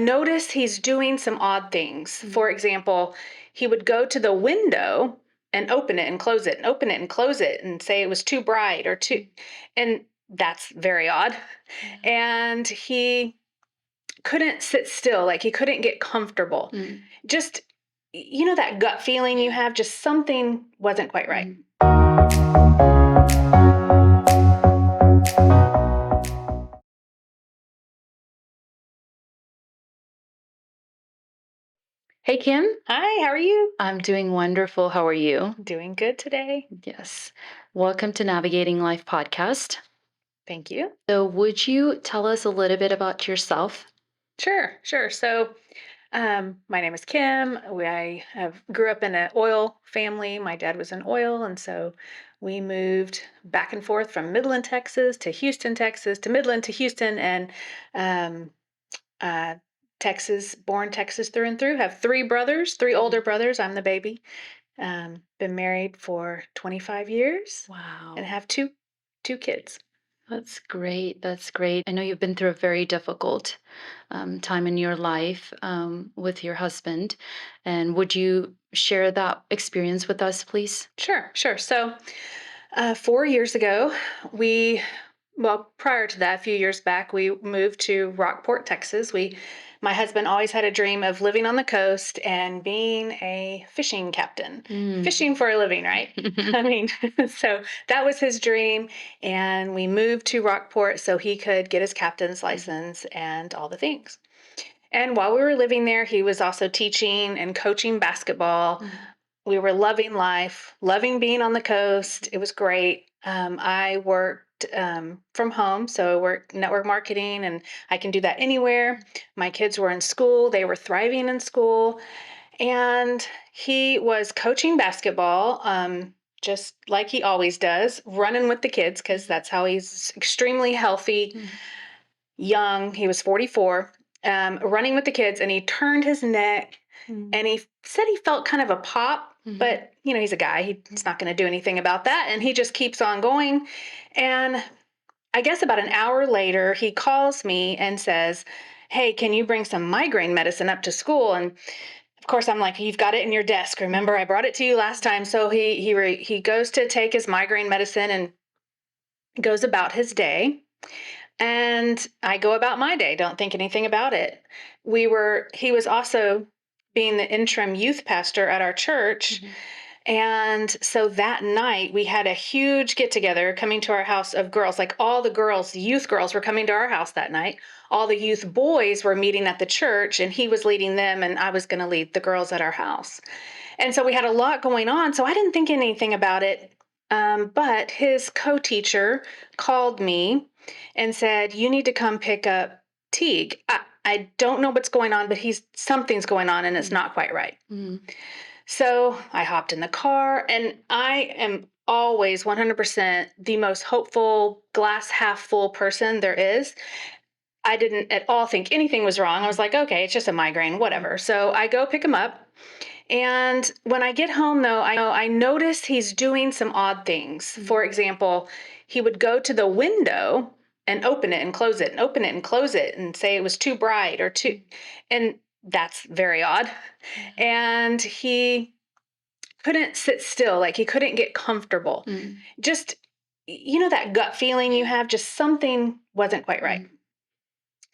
notice he's doing some odd things. For example, he would go to the window and open it and close it and open it and close it and say it was too bright or too, and that's very odd. And he couldn't sit still, like he couldn't get comfortable. Just, that gut feeling you have, just something wasn't quite right. Hey, Kim. Hi, how are you? I'm doing wonderful. How are you? Doing good today. Yes. Welcome to Navigating Life podcast. Thank you. So, would you tell us a little bit about yourself? Sure. So, my name is Kim. I grew up in an oil family. My dad was in oil, and so we moved back and forth from Midland, Texas, to Houston, Texas, to Midland, to Houston, and uh, Texas, born Texas through and through. Have three older brothers. I'm the baby. Been married for 25 years. Wow. And have two kids. That's great. That's great. I know you've been through a very difficult time in your life with your husband. And would you share that experience with us, please? Sure. So, 4 years ago, prior to that, a few years back, we moved to Rockport, Texas. My husband always had a dream of living on the coast and being a fishing captain, fishing for a living, right? I mean, so that was his dream. And we moved to Rockport so he could get his captain's license and all the things. And while we were living there, he was also teaching and coaching basketball. We were loving life, loving being on the coast. It was great. I worked from home, so I worked network marketing, and I can do that anywhere. My kids were in school. They were thriving in school. And he was coaching basketball, just like he always does, running with the kids, because that's how he's extremely healthy, young. He was 44, running with the kids, and he turned his neck, and he said he felt kind of a pop. But, he's a guy. He's not going to do anything about that. And he just keeps on going. And I guess about an hour later, he calls me and says, "Hey, can you bring some migraine medicine up to school?" And of course, I'm like, "You've got it in your desk. Remember, I brought it to you last time." So he goes to take his migraine medicine and goes about his day. And I go about my day, don't think anything about it. He was also being the interim youth pastor at our church. And so that night we had a huge get together coming to our house of girls. Like all the girls, youth girls were coming to our house that night. All the youth boys were meeting at the church, and he was leading them, and I was going to lead the girls at our house. And so we had a lot going on. So I didn't think anything about it. But his co-teacher called me and said, "You need to come pick up Teague. I don't know what's going on, but something's going on, and it's not quite right." So I hopped in the car, and I am always 100% the most hopeful, glass half full person there is. I didn't at all think anything was wrong. I was like, okay, it's just a migraine, whatever. So I go pick him up. And when I get home, though, I notice he's doing some odd things. For example, he would go to the window and open it and close it and open it and close it and say it was too bright or too, and that's very odd. And he couldn't sit still, like he couldn't get comfortable. Just, that gut feeling you have, just something wasn't quite right.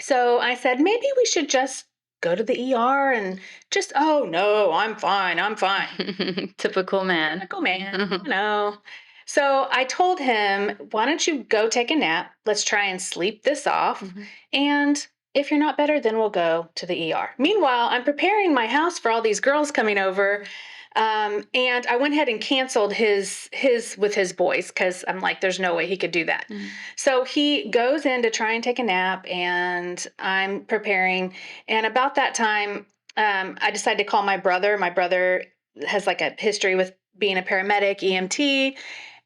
So I said, maybe we should just go to the ER and just, "Oh no, I'm fine. Typical man. Typical man, So I told him, "Why don't you go take a nap? Let's try and sleep this off. And if you're not better, then we'll go to the ER. Meanwhile, I'm preparing my house for all these girls coming over. And I went ahead and canceled his with his boys, because I'm like, there's no way he could do that. So he goes in to try and take a nap, and I'm preparing. And about that time, I decided to call my brother. My brother has like a history with being a paramedic, EMT.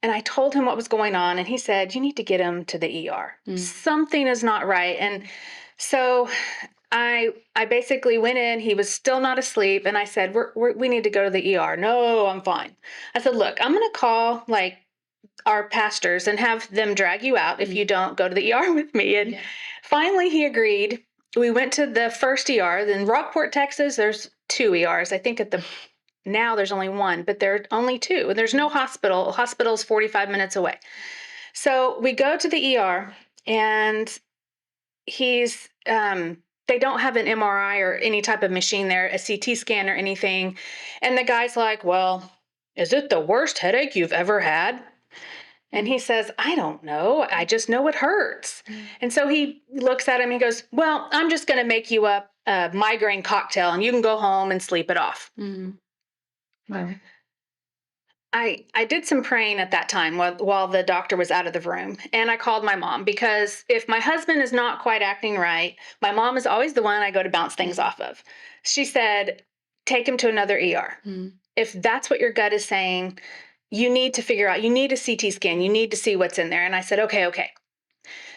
And I told him what was going on, and he said, "You need to get him to the ER. Something is not right." And so I basically went in. He was still not asleep, and I said, "We need to go to the ER." "No, I'm fine." I said, "Look, I'm going to call like our pastors and have them drag you out if you don't go to the ER with me." And finally he agreed. we went to the first ER. Then Rockport, Texas, there's 2 ERs. I think now there's only 1, but there are only 2. And there's no hospital. Hospital's 45 minutes away. So we go to the ER, and he's they don't have an MRI or any type of machine there, a CT scan or anything. And the guy's like, "Well, is it the worst headache you've ever had?" And he says, "I don't know. I just know it hurts." And so he looks at him. He goes, "Well, I'm just going to make you up a migraine cocktail, and you can go home and sleep it off." Wow. I did some praying at that time while the doctor was out of the room. And I called my mom, because if my husband is not quite acting right, my mom is always the one I go to bounce things off of. She said, "Take him to another ER. If that's what your gut is saying, you need to figure out, you need a CT scan. You need to see what's in there." And I said, okay.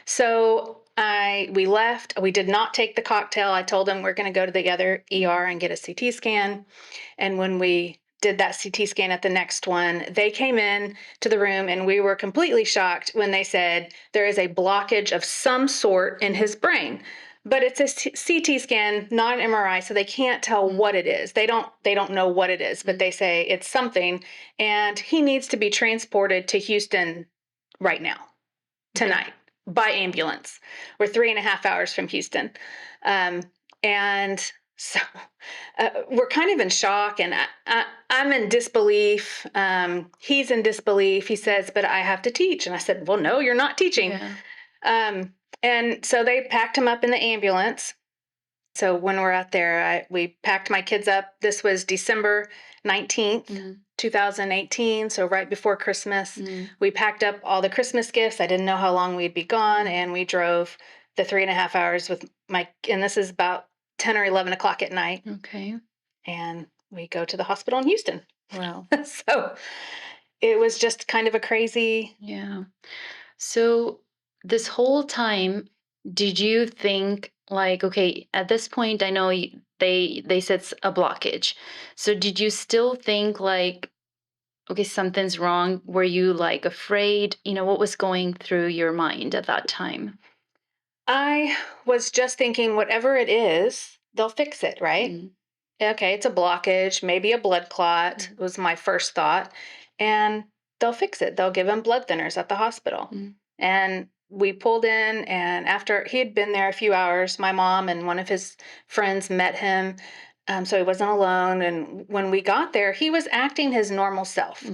So we left. We did not take the cocktail. I told him we're going to go to the other ER and get a CT scan. And when we did that CT scan at the next one, they came in to the room, and we were completely shocked when they said there is a blockage of some sort in his brain. But it's a CT scan, not an MRI, so they can't tell what it is. They don't know what it is, but they say it's something, and he needs to be transported to Houston right now, tonight, by ambulance. We're 3.5 hours from Houston. And so we're kind of in shock, and I'm in disbelief. He's in disbelief. He says, "But I have to teach." And I said, "Well, no, you're not teaching." Yeah. And so they packed him up in the ambulance. So when we're out there, we packed my kids up. This was December 19th, 2018, so right before Christmas. We packed up all the Christmas gifts. I didn't know how long we'd be gone, and we drove the 3.5 hours and this is about 10 or 11 o'clock at night. Okay. And we go to the hospital in Houston. Wow. So it was just kind of a crazy. Yeah. So this whole time, did you think like, okay, at this point, I know they said it's a blockage. So did you still think like, okay, something's wrong? Were you like afraid? What was going through your mind at that time? I was just thinking, whatever it is, they'll fix it, right? Okay, it's a blockage, maybe a blood clot was my first thought, and they'll fix it. They'll give him blood thinners at the hospital. And we pulled in, and after he had been there a few hours, my mom and one of his friends met him, so he wasn't alone. And when we got there, he was acting his normal self.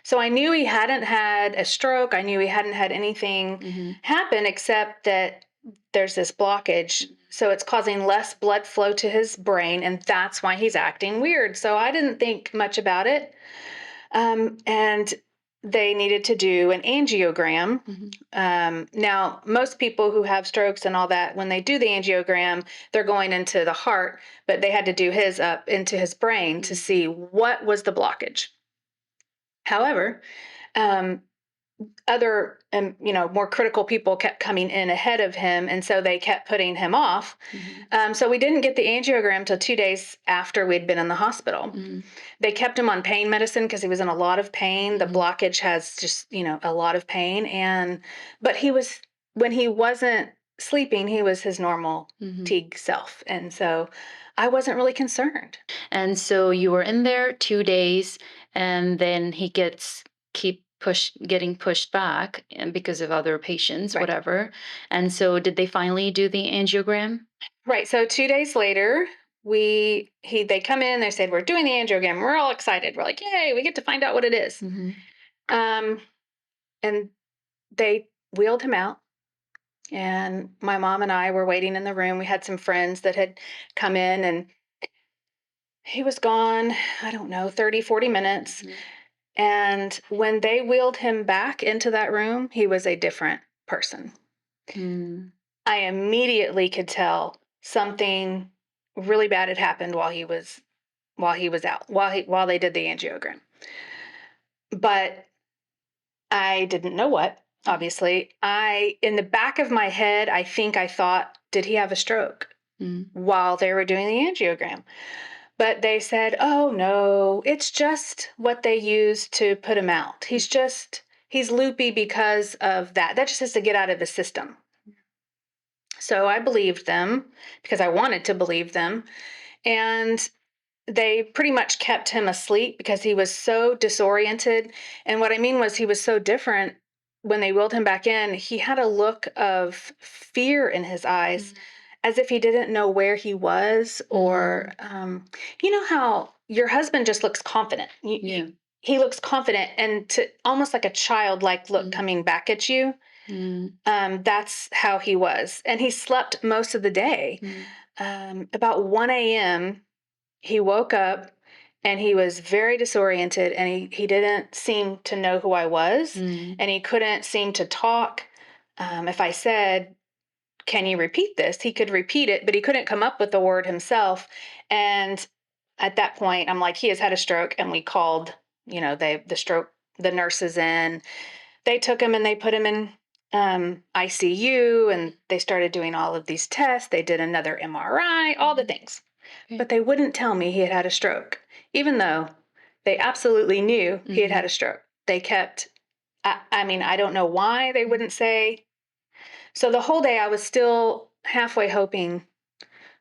So I knew he hadn't had a stroke. I knew he hadn't had anything happen, except that there's this blockage. So it's causing less blood flow to his brain, and that's why he's acting weird. So I didn't think much about it. And they needed to do an angiogram. Now, most people who have strokes and all that, when they do the angiogram, they're going into the heart, but they had to do his up into his brain to see what was the blockage. However, other more critical people kept coming in ahead of him, and so they kept putting him off. So we didn't get the angiogram till 2 days after we'd been in the hospital. They kept him on pain medicine because he was in a lot of pain. The blockage has just a lot of pain, but when he wasn't sleeping, he was his normal Teague self, and so I wasn't really concerned. And so you were in there 2 days, and then he getting pushed back, and because of other patients, Right. whatever. And so did they finally do the angiogram? Right. So 2 days later, they come in, they said, "We're doing the angiogram." We're all excited. We're like, "Yay, we get to find out what it is." And they wheeled him out, and my mom and I were waiting in the room. We had some friends that had come in, and he was gone, I don't know, 30, 40 minutes. And when they wheeled him back into that room, he was a different person. I immediately could tell something really bad had happened while he was out, while they did the angiogram. But I didn't know what, obviously. In the back of my head, I think I thought, did he have a stroke while they were doing the angiogram? But they said, "Oh, no, it's just what they use to put him out. He's loopy because of that. That just has to get out of his system." So I believed them because I wanted to believe them. And they pretty much kept him asleep because he was so disoriented. And what I mean was, he was so different. When they wheeled him back in, he had a look of fear in his eyes, as if he didn't know where he was, or you know how your husband just looks confident. Yeah. He looks confident, and to almost like a childlike look coming back at you. That's how he was, and he slept most of the day. About 1 a.m. he woke up, and he was very disoriented, and he didn't seem to know who I was, and he couldn't seem to talk. If I said, "Can you repeat this?" he could repeat it, but he couldn't come up with the word himself. And at that point, I'm like, he has had a stroke, and we called, the nurses in. They took him and they put him in ICU, and they started doing all of these tests. They did another MRI, all the things. But they wouldn't tell me he had had a stroke, even though they absolutely knew he had had a stroke. They kept, I don't know why they wouldn't say. So the whole day I was still halfway hoping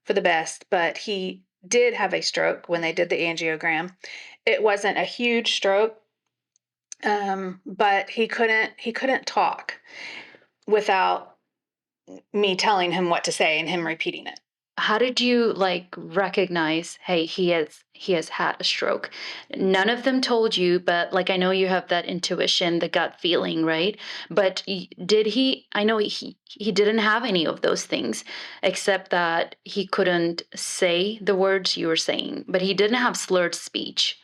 for the best, but he did have a stroke when they did the angiogram. It wasn't a huge stroke, but he couldn't talk without me telling him what to say and him repeating it. How did you recognize, hey, he has had a stroke? None of them told you, but I know you have that intuition, the gut feeling, right? But did he? I know he didn't have any of those things, except that he couldn't say the words you were saying, but he didn't have slurred speech.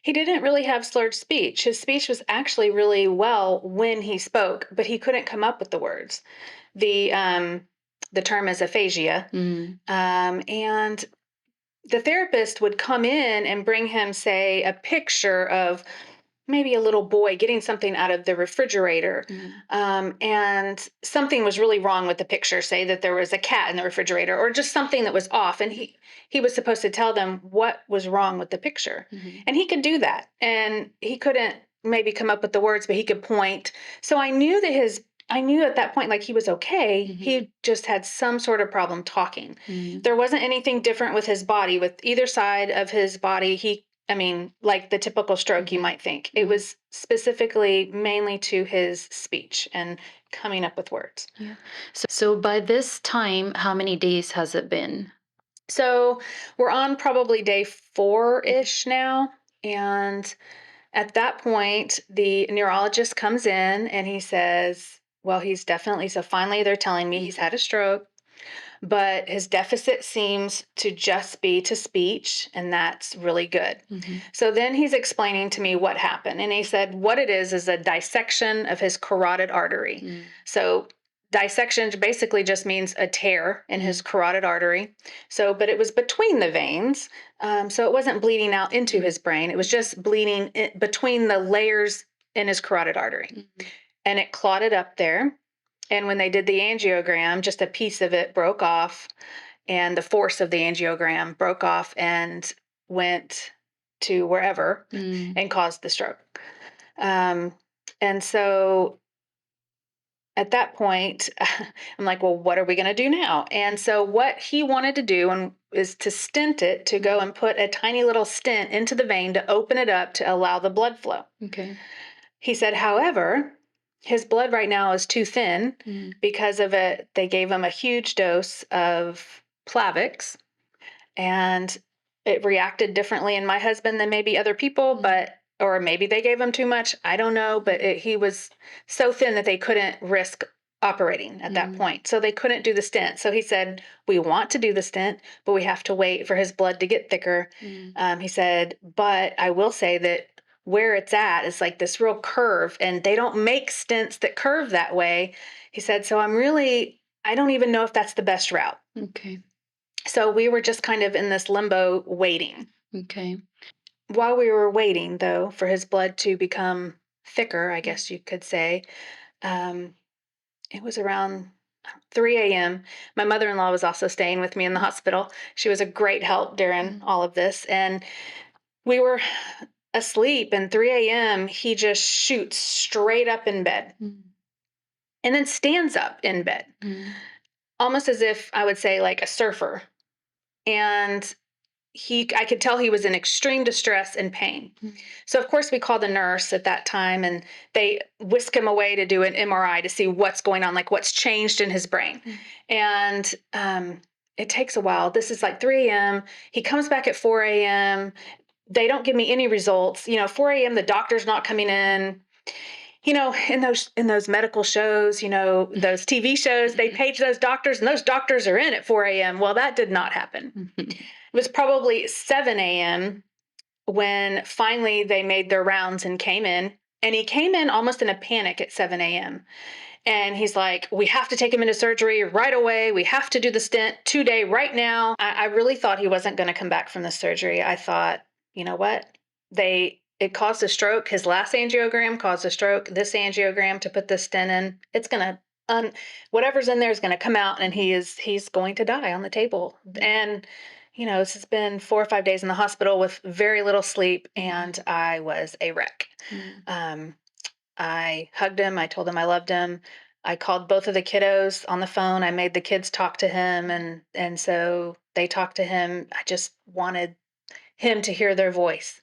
He didn't really have slurred speech. His speech was actually really well when he spoke, but he couldn't come up with the words. The term is aphasia. And the therapist would come in and bring him, say, a picture of maybe a little boy getting something out of the refrigerator. And something was really wrong with the picture, say that there was a cat in the refrigerator or just something that was off. And he was supposed to tell them what was wrong with the picture. And he could do that. And he couldn't maybe come up with the words, but he could point. So I knew at that point, he was okay. He just had some sort of problem talking. There wasn't anything different with his body, with either side of his body. Like the typical stroke you might think. It was specifically mainly to his speech and coming up with words. Yeah. So by this time, how many days has it been? So we're on probably day 4-ish now. And at that point, the neurologist comes in and he says, well, so finally they're telling me he's had a stroke, but his deficit seems to just be to speech, and that's really good. So then he's explaining to me what happened, and he said what it is a dissection of his carotid artery. So dissection basically just means a tear in his carotid artery. So, but it was between the veins, so it wasn't bleeding out into his brain. It was just bleeding between the layers in his carotid artery, and it clotted up there. And when they did the angiogram, just a piece of it broke off, and the force of the angiogram broke off and went to wherever and caused the stroke. And so at that point, I'm like, well, what are we going to do now? And so what he wanted to do is to stent it, to go and put a tiny little stent into the vein to open it up to allow the blood flow. Okay. He said, however, his blood right now is too thin because of it. They gave him a huge dose of Plavix, and it reacted differently in my husband than maybe other people, or maybe they gave him too much. I don't know, but he was so thin that they couldn't risk operating at that point. So they couldn't do the stent. So he said, we want to do the stent, but we have to wait for his blood to get thicker. He said, but I will say that where it's at is like this real curve, and they don't make stents that curve that way. He said, so I don't even know if that's the best route. Okay. So we were just kind of in this limbo waiting. Okay. While we were waiting, though, for his blood to become thicker, I guess you could say, it was around 3 a.m. My mother-in-law was also staying with me in the hospital. She was a great help during all of this. And we were asleep, and 3 a.m., he just shoots straight up in bed and then stands up in bed. almost as if I would say like a surfer. And I could tell he was in extreme distress and pain. Mm. So of course we called the nurse at that time, and they whisk him away to do an MRI to see what's going on, like what's changed in his brain. Mm. And it takes a while. This is like 3 a.m. He comes back at 4 a.m. They don't give me any results. 4 a.m. the doctor's not coming in. In those medical shows, those TV shows, they page those doctors, and those doctors are in at 4 a.m. Well, that did not happen. It was probably 7 a.m. when finally they made their rounds and came in. And he came in almost in a panic at 7 a.m. And he's like, we have to take him into surgery right away. We have to do the stent today, right now. I really thought he wasn't going to come back from the surgery. I thought, you know what? It caused a stroke. His last angiogram caused a stroke. This angiogram to put the stent in, it's going to, whatever's in there is going to come out, and he's going to die on the table. And, this has been 4 or 5 days in the hospital with very little sleep, and I was a wreck. I hugged him. I told him I loved him. I called both of the kiddos on the phone. I made the kids talk to him, and so they talked to him. I just wanted him to hear their voice.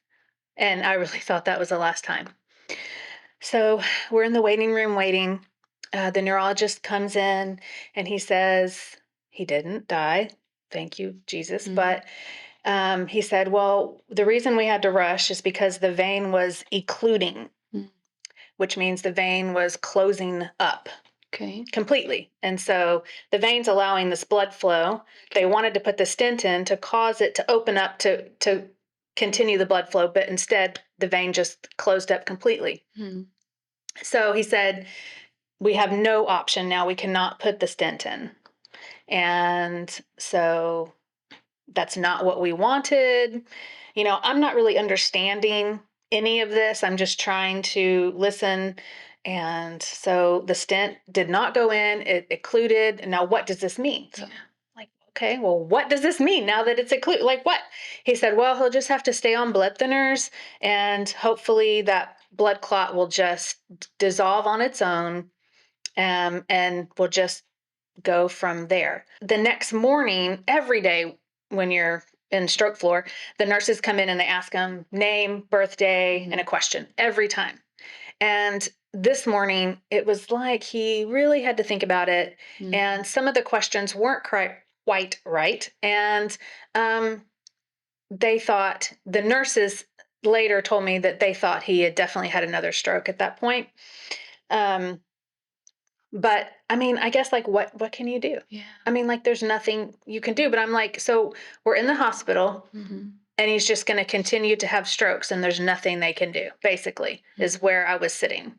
And I really thought that was the last time. So we're in the waiting room waiting. The neurologist comes in and he says, he didn't die. Thank you, Jesus. But he said, well, the reason we had to rush is because the vein was occluding, which means the vein was closing up. Okay. Completely. And so the vein's allowing this blood flow. They wanted to put the stent in to cause it to open up to continue the blood flow, but instead the vein just closed up completely. So he said, we have no option now. We cannot put the stent in. And so that's not what we wanted. I'm not really understanding any of this. I'm just trying to listen. And so the stent did not go in. It occluded. Now, what does this mean? So, okay, well, what does this mean now that it's occluded? Like what? He said, well, he'll just have to stay on blood thinners, and hopefully that blood clot will just dissolve on its own, and will just go from there. The next morning, every day when you're in stroke floor, the nurses come in and they ask him name, birthday, and a question every time. And this morning, it was like he really had to think about it. And some of the questions weren't quite right. And they thought, the nurses later told me that they thought he had definitely had another stroke at that point. But I mean, I guess like what can you do? Yeah. I mean, like there's nothing you can do. But I'm like, so we're in the hospital, and he's just going to continue to have strokes, and there's nothing they can do, basically, is where I was sitting.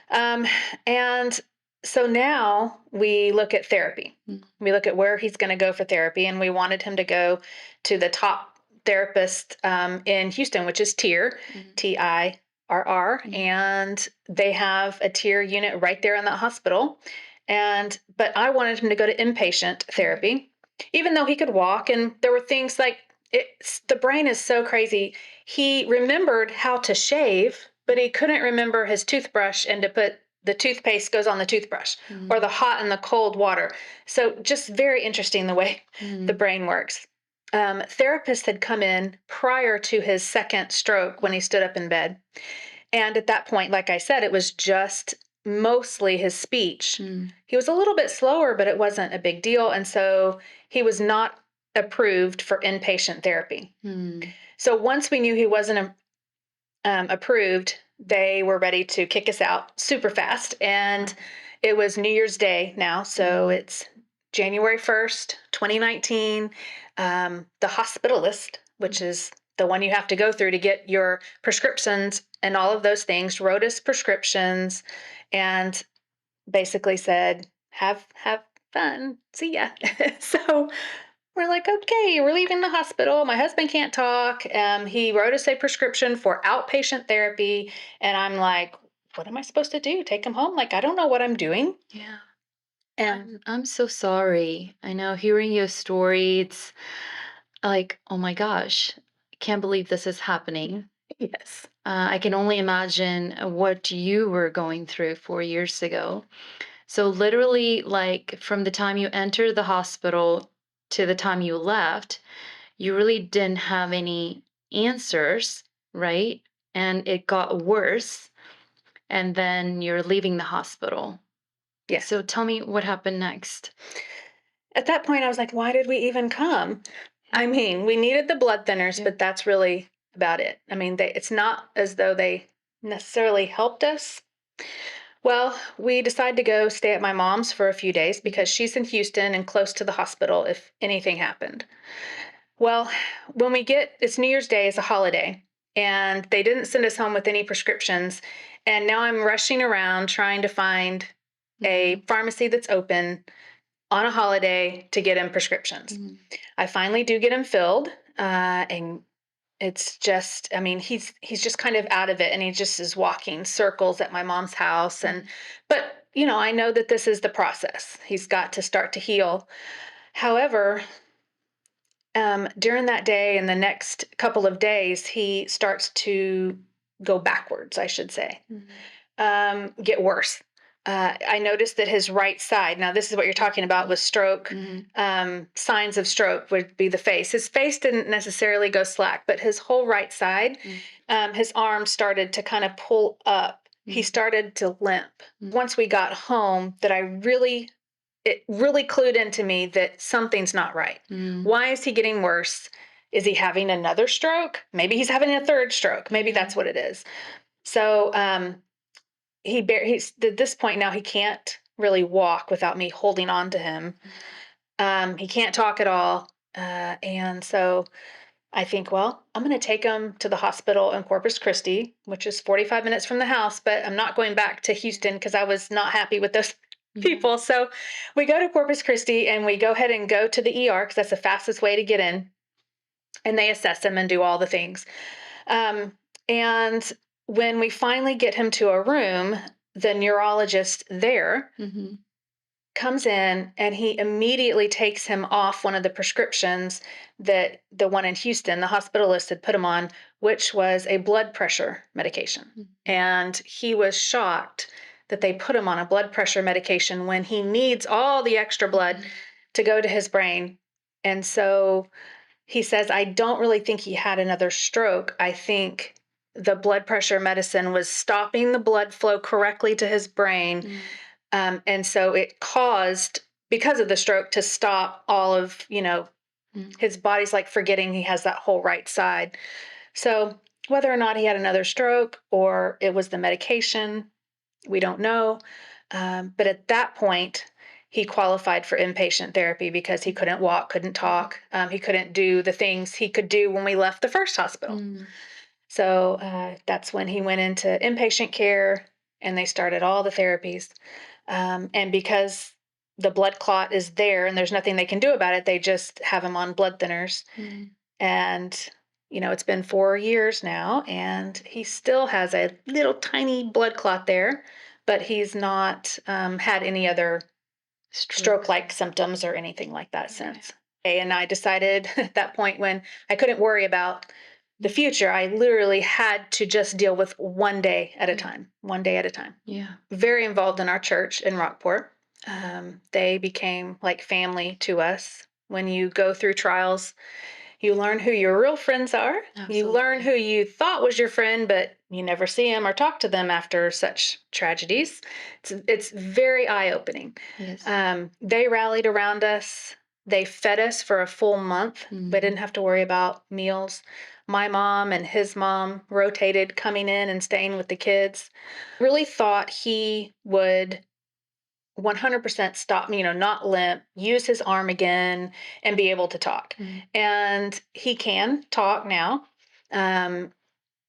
And so now we look at therapy. We look at where he's going to go for therapy, and we wanted him to go to the top therapist in Houston, which is TIRR, TIRR, and they have a TIRR unit right there in that hospital. But I wanted him to go to inpatient therapy, even though he could walk, and there were things like the brain is so crazy. He remembered how to shave, but he couldn't remember his toothbrush and to put the toothpaste goes on the toothbrush or the hot and the cold water. So just very interesting the way the brain works. Therapists had come in prior to his second stroke when he stood up in bed. And at that point, like I said, it was just mostly his speech. He was a little bit slower, but it wasn't a big deal. And so he was not approved for inpatient therapy. So once we knew he wasn't approved, they were ready to kick us out super fast. And it was New Year's Day now. So it's January 1st, 2019. The hospitalist, which is the one you have to go through to get your prescriptions and all of those things, wrote us prescriptions and basically said, have fun. See ya. So we're like, okay, we're leaving the hospital. My husband can't talk. He wrote us a prescription for outpatient therapy. And I'm like, what am I supposed to do? Take him home? Like, I don't know what I'm doing. Yeah. And I'm so sorry. I know hearing your story, it's like, oh my gosh, I can't believe this is happening. yes. I can only imagine what you were going through 4 years ago. So literally, like from the time you entered the hospital to the time you left, you really didn't have any answers, right? And it got worse, and then you're leaving the hospital. Yes. So tell me what happened next. At that point, I was like, why did we even come? I mean, we needed the blood thinners, Yeah. but that's really about it. I mean, it's not as though they necessarily helped us. Well, we decided to go stay at my mom's for a few days because she's in Houston and close to the hospital if anything happened. Well, when it's New Year's Day is a holiday, and they didn't send us home with any prescriptions. And now I'm rushing around trying to find a pharmacy that's open on a holiday to get him prescriptions. I finally do get him filled, and it's just, I mean, he's just kind of out of it, and he just is walking circles at my mom's house. But I know that this is the process. He's got to start to heal. However, during that day and the next couple of days, he starts to go backwards, I should say, get worse. I noticed that his right side, now this is what you're talking about with stroke, signs of stroke would be the face. His face didn't necessarily go slack, but his whole right side, his arm started to kind of pull up. He started to limp. Once we got home, it really clued into me that something's not right. Why is he getting worse? Is he having another stroke? Maybe he's having a third stroke. Maybe that's what it is. So, he's at this point now he can't really walk without me holding on to him. He can't talk at all. And so I think, well, I'm going to take him to the hospital in Corpus Christi, which is 45 minutes from the house, but I'm not going back to Houston because I was not happy with those people. So we go to Corpus Christi and we go ahead and go to the ER because that's the fastest way to get in. And they assess him and do all the things. And when we finally get him to a room, the neurologist there comes in and he immediately takes him off one of the prescriptions that the one in Houston, the hospitalist had put him on, which was a blood pressure medication. And he was shocked that they put him on a blood pressure medication when he needs all the extra blood to go to his brain. And so he says, I don't really think he had another stroke. I think the blood pressure medicine was stopping the blood flow correctly to his brain. And so it caused, because of the stroke, to stop all of, his body's like forgetting he has that whole right side. So whether or not he had another stroke or it was the medication, we don't know. But at that point, he qualified for inpatient therapy because he couldn't walk, couldn't talk. He couldn't do the things he could do when we left the first hospital. So that's when he went into inpatient care and they started all the therapies. And because the blood clot is there and there's nothing they can do about it, they just have him on blood thinners. And, it's been 4 years now and he still has a little tiny blood clot there, but he's not had any other stroke-like symptoms or anything like that since. And I decided at that point when I couldn't worry about the future, I literally had to just deal with one day at a time. Yeah. Very involved in our church in Rockport. They became like family to us. When you go through trials, you learn who your real friends are. Absolutely. You learn who you thought was your friend, but you never see them or talk to them after such tragedies. It's very eye-opening. Yes. They rallied around us. They fed us for a full month. We didn't have to worry about meals. My mom and his mom rotated coming in and staying with the kids. Really thought he would 100% stop, not limp, use his arm again, and be able to talk. And he can talk now.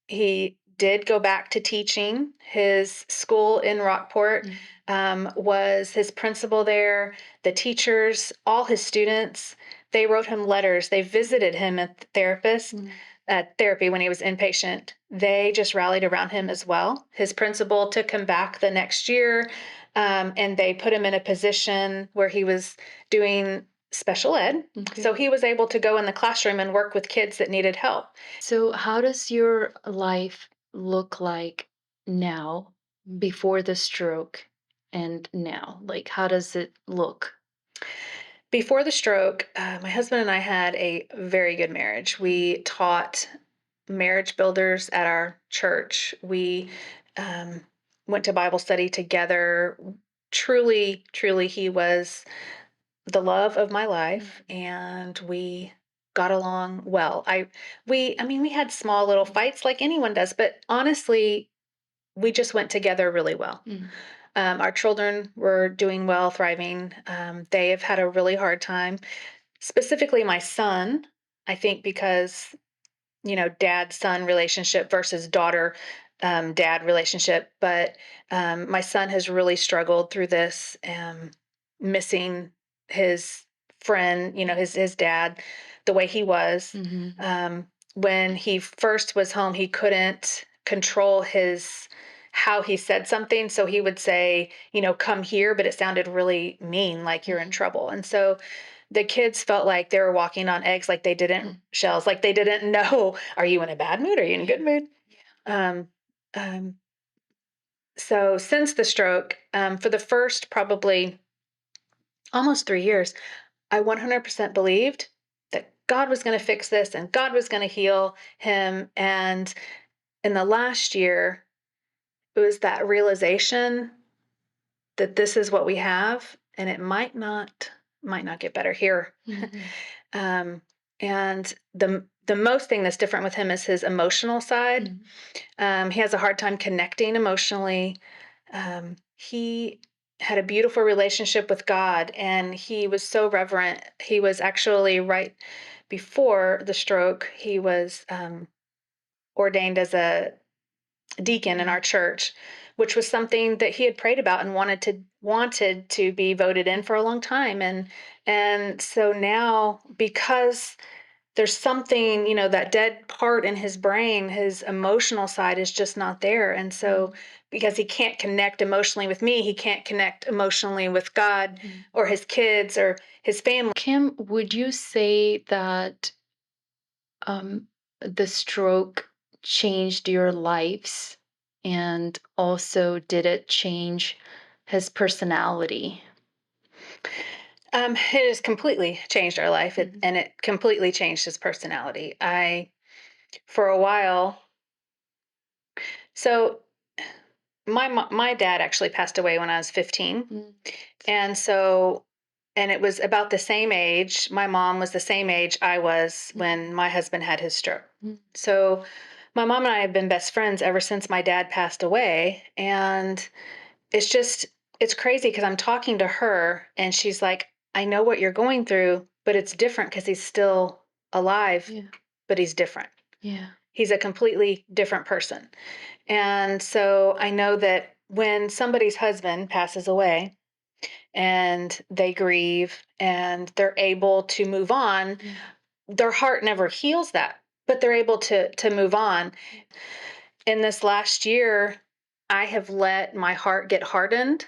He did go back to teaching. His school in Rockport was his principal there, the teachers, all his students. They wrote him letters. They visited him at therapy when he was inpatient. They just rallied around him as well. His principal took him back the next year, and they put him in a position where he was doing special ed. Okay. So he was able to go in the classroom and work with kids that needed help. So how does your life look like now before the stroke and now? Like, how does it look? Before the stroke, my husband and I had a very good marriage. We taught marriage builders at our church. We um, went to Bible study together. Truly, truly, he was the love of my life, and we got along well. I mean, we had small little fights like anyone does, but honestly, we just went together really well. Mm. Our children were doing well, thriving. They have had a really hard time, specifically my son, I think because, dad son relationship versus daughter dad relationship. But my son has really struggled through this, missing his friend, his dad, the way he was. Mhm. When he first was home, he couldn't control his how he said something. So he would say, come here, but it sounded really mean, like you're in trouble. And so the kids felt like they were walking on eggs, like they didn't shells, like they didn't know, are you in a bad mood? Are you in a good mood? Um, um, so since the stroke, for the first probably almost 3 years, I 100% believed that God was going to fix this and God was going to heal him. And in the last year, it was that realization that this is what we have, and it might not get better here. Mhm. um, and the most thing that's different with him is his emotional side. Mhm. He has a hard time connecting emotionally. He had a beautiful relationship with God, and he was so reverent. He was actually right before the stroke. He was ordained as a deacon in our church, which was something that he had prayed about and wanted to be voted in for a long time. And so now, because there's something, that dead part in his brain, his emotional side is just not there. And so because he can't connect emotionally with me, he can't connect emotionally with God or his kids or his family. Kim, would you say that the stroke changed your lives? And also, did it change his personality? It has completely changed our life, Mhm. and it completely changed his personality. For a while, so my dad actually passed away when I was 15. Mm. And so, and it was about the same age. My mom was the same age I was when my husband had his stroke. Mm. So my mom and I have been best friends ever since my dad passed away. And it's just, it's crazy because I'm talking to her and she's like, I know what you're going through, but it's different because he's still alive, Yeah. but he's different. Yeah. He's a completely different person. And so I know that when somebody's husband passes away, and they grieve and they're able to move on, Yeah. their heart never heals that, but they're able to move on. In this last year, I have let my heart get hardened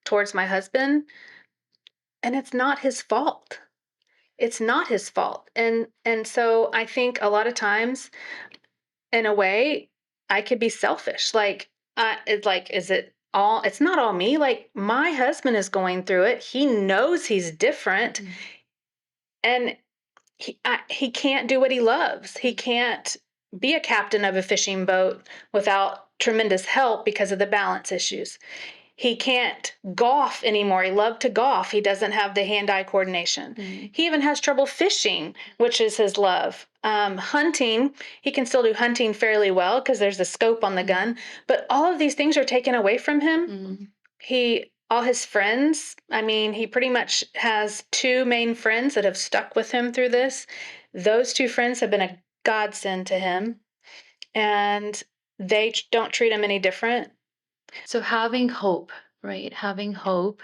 towards my husband, and it's not his fault. It's not his fault. And so I think a lot of times, in a way, I could be selfish. Like, it's like, is it all? It's not all me. Like, my husband is going through it. He knows he's different, and he can't do what he loves. He can't be a captain of a fishing boat without tremendous help because of the balance issues. He can't golf anymore. He loved to golf. He doesn't have the hand-eye coordination. He even has trouble fishing, which is his love. Hunting, he can still do hunting fairly well because there's a scope on the gun, but all of these things are taken away from him. All his friends, I mean, he pretty much has two main friends that have stuck with him through this. Those two friends have been a godsend to him, and they don't treat him any different. So having hope, right? Having hope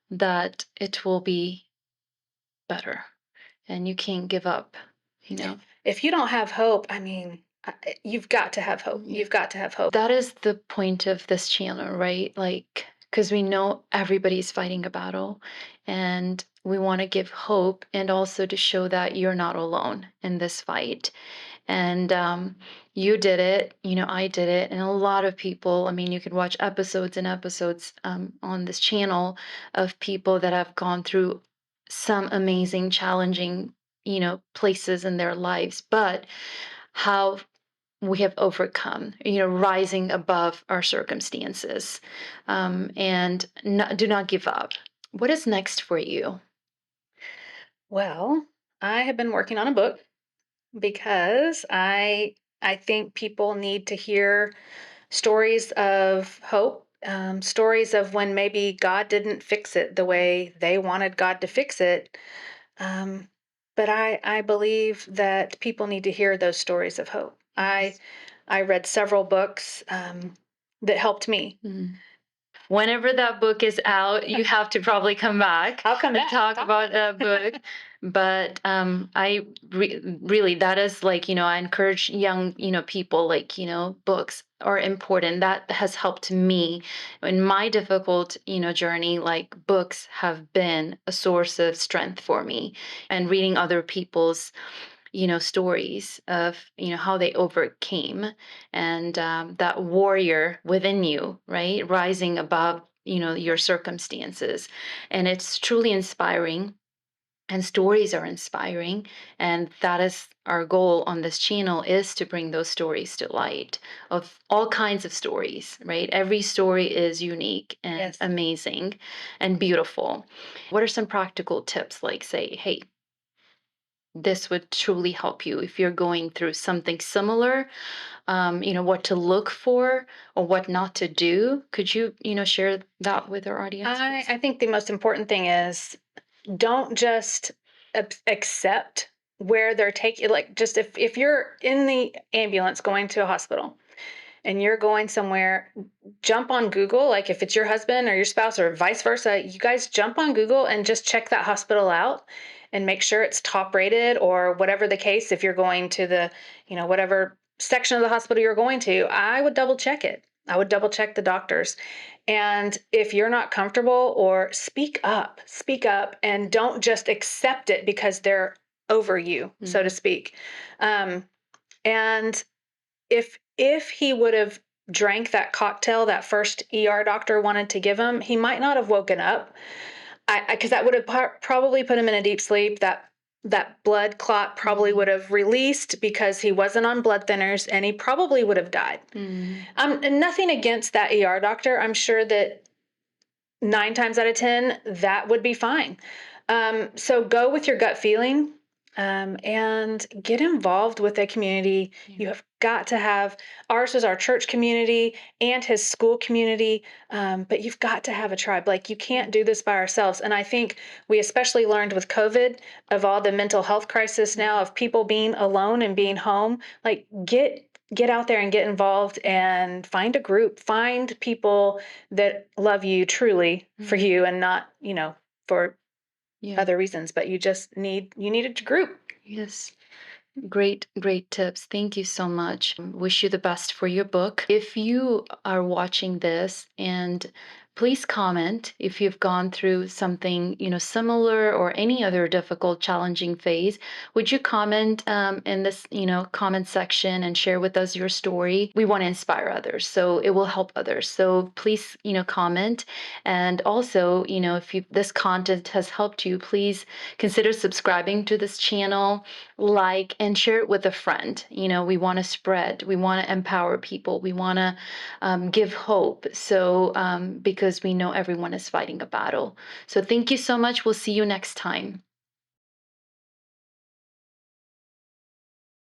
that it will be better and you can't give up, you know? If you don't have hope, I mean, you've got to have hope. Yeah. You've got to have hope. That is the point of this channel, right? Like because we know everybody's fighting a battle, and we want to give hope and also to show that you're not alone in this fight. And you did it, I did it, and a lot of people. I mean, you could watch episodes and episodes on this channel of people that have gone through some amazing, challenging, places in their lives, but how we have overcome, rising above our circumstances, and do not give up. What is next for you? Well, I have been working on a book because I think people need to hear stories of hope, stories of when maybe God didn't fix it the way they wanted God to fix it. Um, but I believe that people need to hear those stories of hope. Yes. I read several books that helped me. Mhm. Whenever that book is out, you have to probably come back I'll come and back. talk about that book. But really, that is like, I encourage young, people, like, books are important. That has helped me in my difficult, journey. Like, books have been a source of strength for me, and reading other people's stories of how they overcame, and that warrior within you, right, rising above your circumstances. And it's truly inspiring, and stories are inspiring, and that is our goal on this channel, is to bring those stories to light, of all kinds of stories, right? Every story is unique and Yes. amazing and beautiful. What are some practical tips, like, say, hey, this would truly help you if you're going through something similar, what to look for or what not to do? Could you, share that with our audience, please? I think the most important thing is don't just accept where they're taking, like, just if you're in the ambulance going to a hospital and you're going somewhere, jump on Google. Like, if it's your husband or your spouse or vice versa, you guys jump on Google and just check that hospital out and make sure it's top rated, or whatever the case. If you're going to the, whatever section of the hospital you're going to, I would double check it. I would double check the doctors. And if you're not comfortable, or speak up and don't just accept it because they're over you, so to speak. Um, and if he would have drank that cocktail that first ER doctor wanted to give him, he might not have woken up. Because that would have probably put him in a deep sleep. That blood clot probably would have released because he wasn't on blood thinners, and he probably would have died. And nothing against that ER doctor. I'm sure that 9 times out of 10, that would be fine. So go with your gut feeling, and get involved with a community. Yeah. You have got to have, ours is our church community and his school community, but you've got to have a tribe. Like, you can't do this by ourselves. And I think we especially learned with COVID, of all the mental health crisis now, of people being alone and being home. Like, get out there and get involved and find a group, find people that love you truly for you, and not, for Yeah. other reasons, but you need a group. Yes. Great, great tips. Thank you so much. Wish you the best for your book. If you are watching this, and please comment if you've gone through something, similar, or any other difficult, challenging phase. Would you comment in this, comment section, and share with us your story? We want to inspire others, so it will help others. So please, comment. And also, if this content has helped you, please consider subscribing to this channel, like, and share it with a friend. We want to spread, we want to empower people, we want to give hope. So, because we know everyone is fighting a battle. So, thank you so much. We'll see you next time.